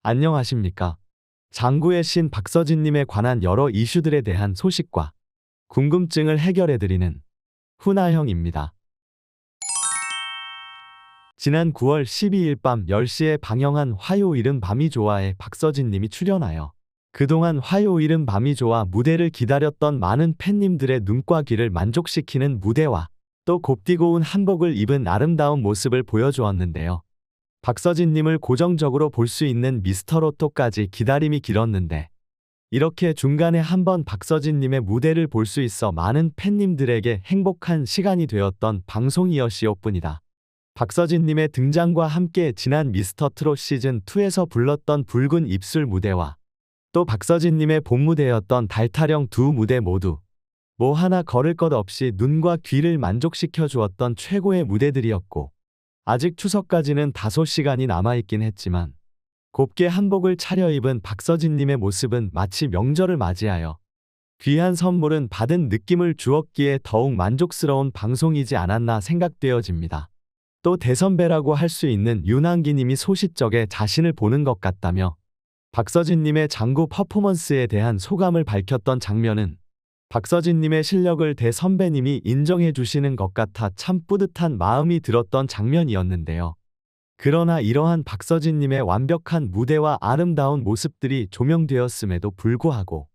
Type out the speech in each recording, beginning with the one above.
안녕하십니까. 장구의 신 박서진님에 관한 여러 이슈들에 대한 소식과 궁금증을 해결해드리는 훈아형입니다. 지난 9월 12일 밤 10시에 방영한 화요일은 밤이 좋아에 박서진님이 출연하여 그동안 화요일은 밤이 좋아 무대를 기다렸던 많은 팬님들의 눈과 귀를 만족시키는 무대와 또 곱디고 온 한복을 입은 아름다운 모습을 보여주었는데요. 박서진님을 고정적으로 볼 수 있는 미스터로또까지 기다림이 길었는데 이렇게 중간에 한번 박서진님의 무대를 볼 수 있어 많은 팬님들에게 행복한 시간이 되었던 방송이었시오뿐이다. 박서진님의 등장과 함께 지난 미스터트롯 시즌2에서 불렀던 붉은 입술 무대와 또 박서진님의 본무대였던 달타령 두 무대 모두 뭐 하나 거를 것 없이 눈과 귀를 만족시켜 주었던 최고의 무대들이었고 아직 추석까지는 다소 시간이 남아있긴 했지만 곱게 한복을 차려입은 박서진님의 모습은 마치 명절을 맞이하여 귀한 선물은 받은 느낌을 주었기에 더욱 만족스러운 방송이지 않았나 생각되어집니다. 또 대선배라고 할 수 있는 윤한기님이 소싯적에 자신을 보는 것 같다며 박서진님의 장구 퍼포먼스에 대한 소감을 밝혔던 장면은 박서진님의 실력을 대선배님이 인정해 주시는 것 같아 참 뿌듯한 마음이 들었던 장면이었는데요. 그러나 이러한 박서진님의 완벽한 무대와 아름다운 모습들이 조명되었음에도 불구하고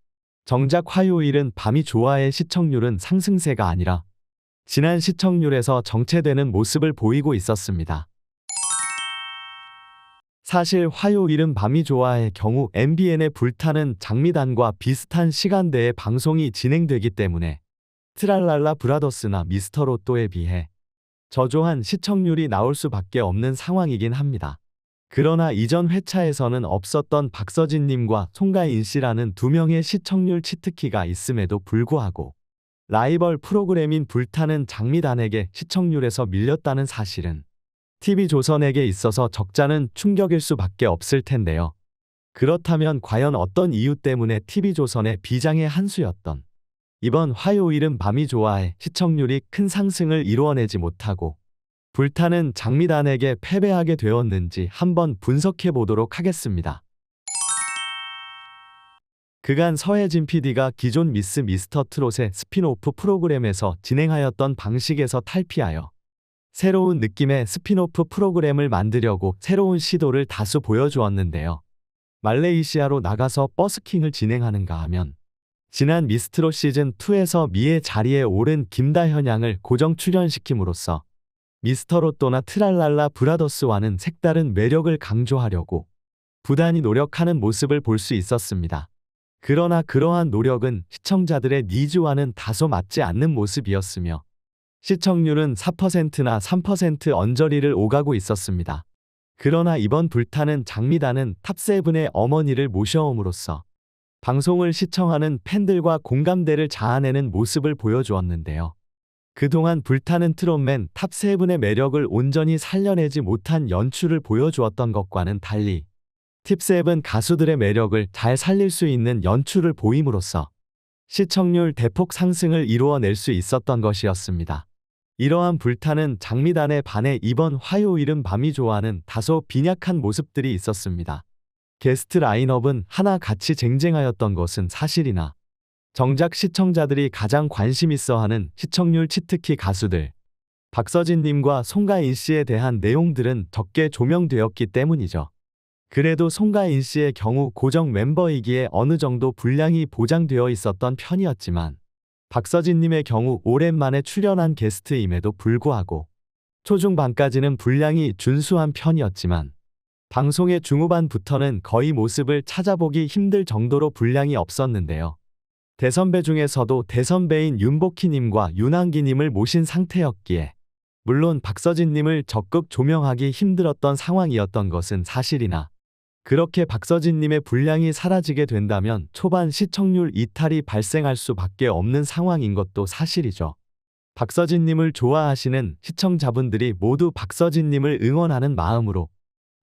정작 화요일은 밤이 좋아의 시청률은 상승세가 아니라 지난 시청률에서 정체되는 모습을 보이고 있었습니다. 사실 화요일은 밤이 좋아의 경우 MBN의 불타는 장미단과 비슷한 시간대에 방송이 진행되기 때문에 트랄랄라 브라더스나 미스터로또에 비해 저조한 시청률이 나올 수밖에 없는 상황이긴 합니다. 그러나 이전 회차에서는 없었던 박서진님과 송가인씨라는 두 명의 시청률 치트키가 있음에도 불구하고 라이벌 프로그램인 불타는 장미단에게 시청률에서 밀렸다는 사실은 TV조선에게 있어서 적잖은 충격일 수밖에 없을 텐데요. 그렇다면 과연 어떤 이유 때문에 TV조선의 비장의 한 수였던 이번 화요일은 밤이 좋아해 시청률이 큰 상승을 이루어내지 못하고 불타는 장미단에게 패배하게 되었는지 한번 분석해 보도록 하겠습니다. 그간 서혜진 PD가 기존 미스터트롯의 스핀오프 프로그램에서 진행하였던 방식에서 탈피하여 새로운 느낌의 스핀오프 프로그램을 만들려고 새로운 시도를 다수 보여주었는데요. 말레이시아로 나가서 버스킹을 진행하는가 하면 지난 미스트롯 시즌2에서 미의 자리에 오른 김다현 양을 고정 출연시킴으로써 미스터로또나 트랄랄라 브라더스와는 색다른 매력을 강조하려고 부단히 노력하는 모습을 볼 수 있었습니다. 그러나 그러한 노력은 시청자들의 니즈와는 다소 맞지 않는 모습이었으며 시청률은 4%나 3% 언저리를 오가고 있었습니다. 그러나 이번 불타는 장미단은 탑7의 어머니를 모셔옴으로써 방송을 시청하는 팬들과 공감대를 자아내는 모습을 보여주었는데요. 그동안 불타는 트롯맨 탑7의 매력을 온전히 살려내지 못한 연출을 보여주었던 것과는 달리 팁7 가수들의 매력을 잘 살릴 수 있는 연출을 보임으로써 시청률 대폭 상승을 이루어낼 수 있었던 것이었습니다. 이러한 불타는 장미단에 반해 이번 화요일은 밤이 좋아는 다소 빈약한 모습들이 있었습니다. 게스트 라인업은 하나 같이 쟁쟁하였던 것은 사실이나 정작 시청자들이 가장 관심 있어 하는 시청률 치트키 가수들 박서진님과 송가인씨에 대한 내용들은 적게 조명되었기 때문이죠. 그래도 송가인씨의 경우 고정 멤버이기에 어느 정도 분량이 보장되어 있었던 편이었지만 박서진님의 경우 오랜만에 출연한 게스트임에도 불구하고 초중반까지는 분량이 준수한 편이었지만 방송의 중후반부터는 거의 모습을 찾아보기 힘들 정도로 분량이 없었는데요. 대선배 중에서도 대선배인 윤복희님과 윤한기님을 모신 상태였기에 물론 박서진님을 적극 조명하기 힘들었던 상황이었던 것은 사실이나 그렇게 박서진님의 분량이 사라지게 된다면 초반 시청률 이탈이 발생할 수밖에 없는 상황인 것도 사실이죠. 박서진님을 좋아하시는 시청자분들이 모두 박서진님을 응원하는 마음으로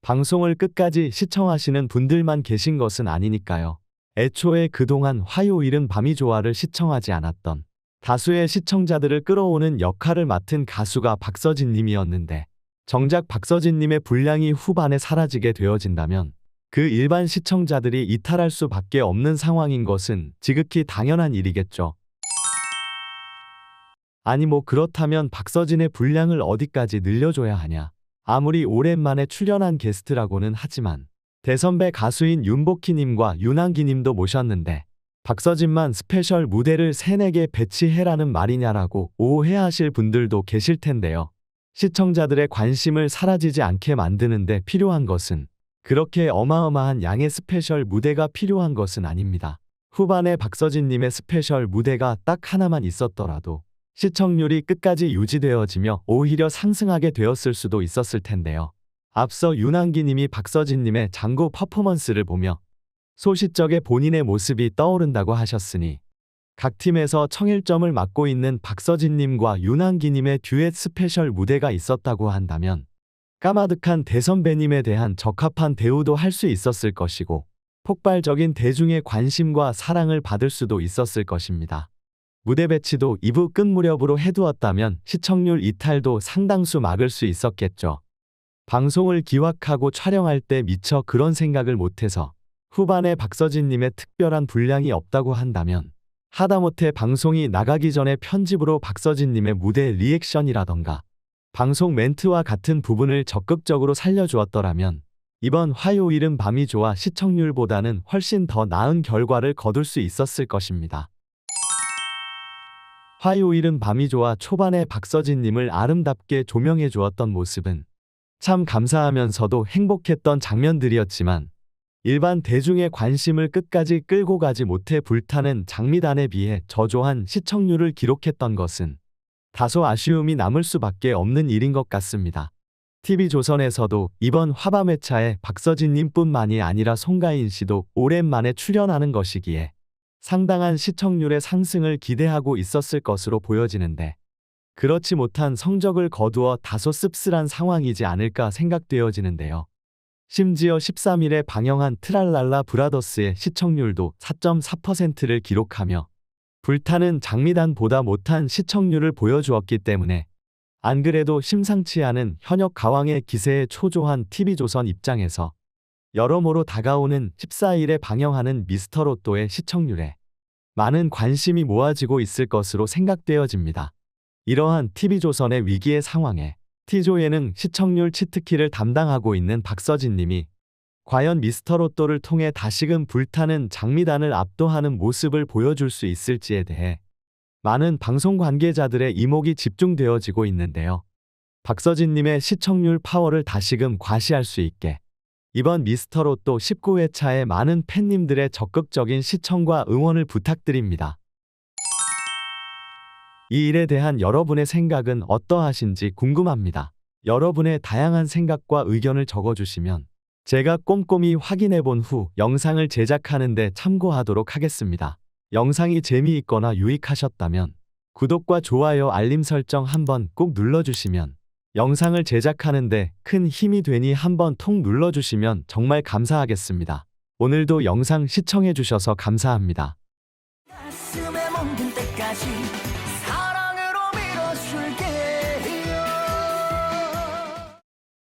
방송을 끝까지 시청하시는 분들만 계신 것은 아니니까요. 애초에 그동안 화요일은 밤이 좋아를 시청하지 않았던 다수의 시청자들을 끌어오는 역할을 맡은 가수가 박서진님이었는데 정작 박서진님의 분량이 후반에 사라지게 되어진다면 그 일반 시청자들이 이탈할 수밖에 없는 상황인 것은 지극히 당연한 일이겠죠. 아니 그렇다면 박서진의 분량을 어디까지 늘려줘야 하냐. 아무리 오랜만에 출연한 게스트라고는 하지만 대선배 가수인 윤복희님과 윤한기님도 모셨는데 박서진만 스페셜 무대를 3, 4개 배치해라는 말이냐라고 오해하실 분들도 계실 텐데요. 시청자들의 관심을 사라지지 않게 만드는데 필요한 것은 그렇게 어마어마한 양의 스페셜 무대가 필요한 것은 아닙니다. 후반에 박서진님의 스페셜 무대가 딱 하나만 있었더라도 시청률이 끝까지 유지되어지며 오히려 상승하게 되었을 수도 있었을 텐데요. 앞서 윤한기님이 박서진님의 장구 퍼포먼스를 보며 소시적에 본인의 모습이 떠오른다고 하셨으니 각 팀에서 청일점을 맡고 있는 박서진님과 윤한기님의 듀엣 스페셜 무대가 있었다고 한다면 까마득한 대선배님에 대한 적합한 대우도 할 수 있었을 것이고 폭발적인 대중의 관심과 사랑을 받을 수도 있었을 것입니다. 무대 배치도 2부 끝 무렵으로 해두었다면 시청률 이탈도 상당수 막을 수 있었겠죠. 방송을 기획하고 촬영할 때 미처 그런 생각을 못해서 후반에 박서진님의 특별한 분량이 없다고 한다면 하다못해 방송이 나가기 전에 편집으로 박서진님의 무대 리액션이라던가 방송 멘트와 같은 부분을 적극적으로 살려주었더라면 이번 화요일은 밤이 좋아 시청률보다는 훨씬 더 나은 결과를 거둘 수 있었을 것입니다. 화요일은 밤이 좋아 초반에 박서진님을 아름답게 조명해 주었던 모습은 참 감사하면서도 행복했던 장면들이었지만 일반 대중의 관심을 끝까지 끌고 가지 못해 불타는 장미단에 비해 저조한 시청률을 기록했던 것은 다소 아쉬움이 남을 수밖에 없는 일인 것 같습니다. TV조선에서도 이번 화밤 회차에 박서진님뿐만이 아니라 송가인 씨도 오랜만에 출연하는 것이기에 상당한 시청률의 상승을 기대하고 있었을 것으로 보여지는데 그렇지 못한 성적을 거두어 다소 씁쓸한 상황이지 않을까 생각되어지는데요. 심지어 13일에 방영한 트랄랄라 브라더스의 시청률도 4.4%를 기록하며 불타는 장미단보다 못한 시청률을 보여주었기 때문에 안 그래도 심상치 않은 현역 가왕의 기세에 초조한 TV조선 입장에서 여러모로 다가오는 14일에 방영하는 미스터로또의 시청률에 많은 관심이 모아지고 있을 것으로 생각되어집니다. 이러한 TV조선의 위기의 상황에 T조 예능 시청률 치트키를 담당하고 있는 박서진님이 과연 미스터로또를 통해 다시금 불타는 장미단을 압도하는 모습을 보여줄 수 있을지에 대해 많은 방송 관계자들의 이목이 집중되어지고 있는데요. 박서진님의 시청률 파워를 다시금 과시할 수 있게 이번 미스터로또 19회차에 많은 팬님들의 적극적인 시청과 응원을 부탁드립니다. 이 일에 대한 여러분의 생각은 어떠하신지 궁금합니다. 여러분의 다양한 생각과 의견을 적어주시면 제가 꼼꼼히 확인해 본 후 영상을 제작하는 데 참고하도록 하겠습니다. 영상이 재미있거나 유익하셨다면 구독과 좋아요 알림 설정 한번 꼭 눌러주시면 영상을 제작하는 데 큰 힘이 되니 한번 통 눌러주시면 정말 감사하겠습니다. 오늘도 영상 시청해 주셔서 감사합니다. 가슴에 멍든 때까지